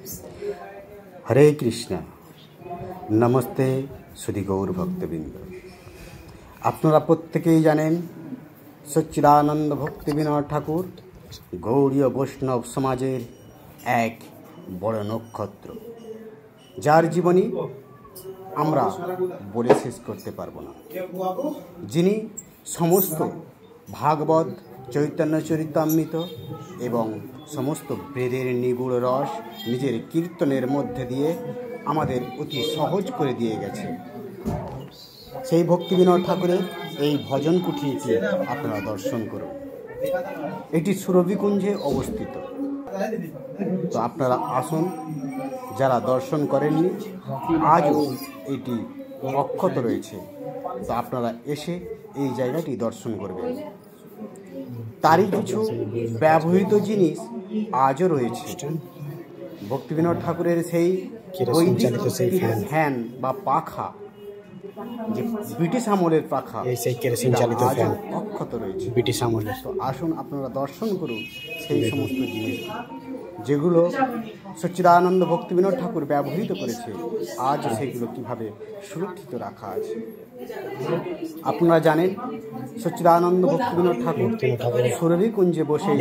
हरे कृष्णा। नमस्ते सुधी गौर भक्तबिंद। आपनारा प्रत्येकेई जानेन सच्चिदानंद भक्तिविनोद ठाकुर गौड़ीय वैष्णव समाजेर एक बड़ नक्षत्र, जार जीवनी आमरा बोले शेष करते पारबो ना, जिनी समस्त भागवत चैतन्य चरितामृत एवं समस्त वेदेर निगूढ़ रस निजेर कीर्तनेर मध्य दिए आमादेर अति सहज करे दिए गेছে। সেই ভক্তিবিনোদ ঠাকুরের এই ভজন কুঠিটি আপনারা দর্শন করুন। এটি সুরভিকুঞ্জে অবস্থিত। তো আপনারা আসুন, যারা দর্শন করেননি আজও এটি অক্ষত রয়েছে, তো আপনারা এসে এই জায়গাটি দর্শন করবেন। তারই কিছু ব্যবহৃত জিনিস আজও রয়েছে। ভক্তিবিনোদ ঠাকুরের সেই ফ্যান বা পাখা, যে ব্রিটিশ আমলের পাখা, সেই কেরোসিন চালিত ফ্যান অক্ষত রয়েছে ব্রিটিশ আমলের। তো আসুন আপনারা দর্শন করুন সেই সমস্ত জিনিস যেগুলো সচ্চিদানন্দ ভক্তিবিনোদ ঠাকুর ব্যবহৃত করেছে, আজ সেগুলো কিভাবে সুরক্ষিত রাখা আছে। আপনারা জানেন সচ্চিদানন্দ ভক্তিবিনোদ ঠাকুর সুরভিকুঞ্জে বসে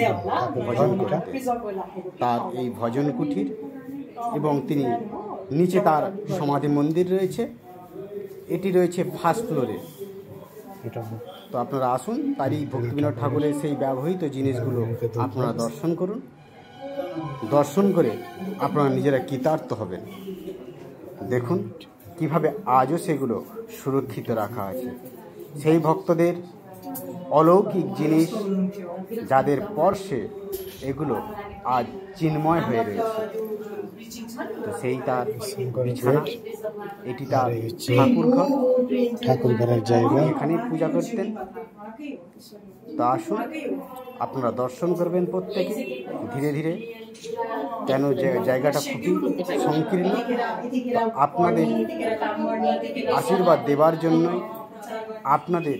ভজন করতেন। তার এই ভজন কুঠির এবং তিনি নিচে তার সমাধি মন্দির রয়েছে, এটি রয়েছে ফার্স্ট ফ্লোরে। তো আপনারা আসুন, তারই ভক্তিবিনোদ ঠাকুরের সেই ব্যবহৃত জিনিসগুলো আপনারা দর্শন করুন। দর্শন করে আপনারা নিজেরা কৃতার্থ হবেন। দেখুন কিভাবে আজও সেগুলো সুরক্ষিত রাখা আছে। সেই ভক্তদের অলৌকিক জিনিস যাদের পরশে এগুলো আজ চিন্ময় হয়ে রয়েছে। তো সেই তার বিছানা, এটি তার ঠাকুর ঘরের জায়গা, এখানে পূজা করতেন। তো আসুন আপনারা দর্শন করবেন প্রত্যেকে ধীরে ধীরে, কেন জায়গাটা খুবই সংকীর্ণ। আপনাদের আশীর্বাদ দেবার জন্যই, আপনাদের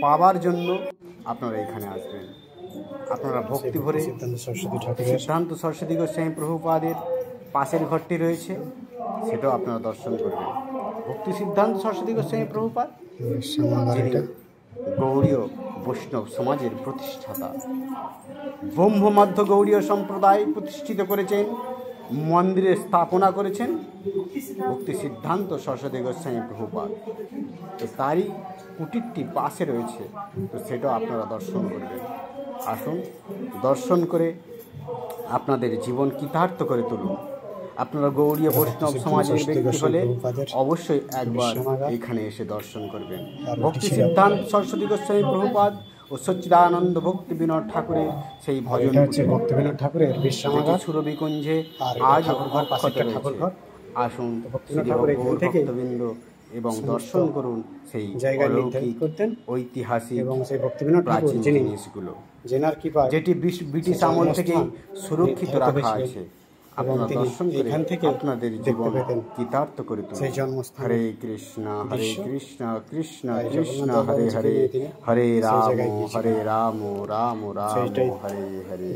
পাওয়ার জন্য আপনারা এখানে আসবেন। আপনারা ভক্তি ভরে সিদ্ধান্ত সরস্বতী গোস্বামী প্রভুপাদের পাশের ঘরটি রয়েছে, সেটাও আপনারা দর্শন করবেন। ভক্তি সিদ্ধান্ত সরস্বতী গোস্বামী প্রভুপাদ গৌড়ীয় বৈষ্ণব সমাজের প্রতিষ্ঠাতা, ব্রহ্মমধ্য গৌড়ীয় সম্প্রদায় প্রতিষ্ঠিত করেছেন, মন্দিরে স্থাপনা করেছেন ভক্তি সিদ্ধান্ত সরস্বতী গোস্বামী প্রভুপাদ। তো তারই কুটিরটি পাশে রয়েছে, তো সেটাও আপনারা দর্শন করবেন। আসুন দর্শন করে আপনাদের জীবন কৃতার্থ করে তুলুন। আপনারা গৌড়ীয় বৈষ্ণব সমাজের ব্যক্তি হলে অবশ্যই একবার এখানে এসে দর্শন করবেন। ভক্তি সিদ্ধান্ত সরস্বতী গোস্বামী প্রভুপাদ ও সচ্চিদানন্দ ভক্তিবিনোদ ঠাকুরের সেই ভজন ভক্তিবিনোদ ঠাকুরের বিশ্রামাগার সুরভিকুঞ্জে আজ আসুন ভক্তবৃন্দ এবং দর্শন করুন সেই ঐতিহাসিক এবং সেই ভক্তিবিনোদ ঠাকুর জিনিসগুলো যেটি ব্রিটিশ আমল থেকে সুরক্ষিত রাখা আছে। আপনারা দর্শন করে আপনাদের জীবন কৃতার্থ করে তুলুন। হরে কৃষ্ণ কৃষ্ণ কৃষ্ণ হরে হরে, হরে রাম রাম রাম হরে হরে।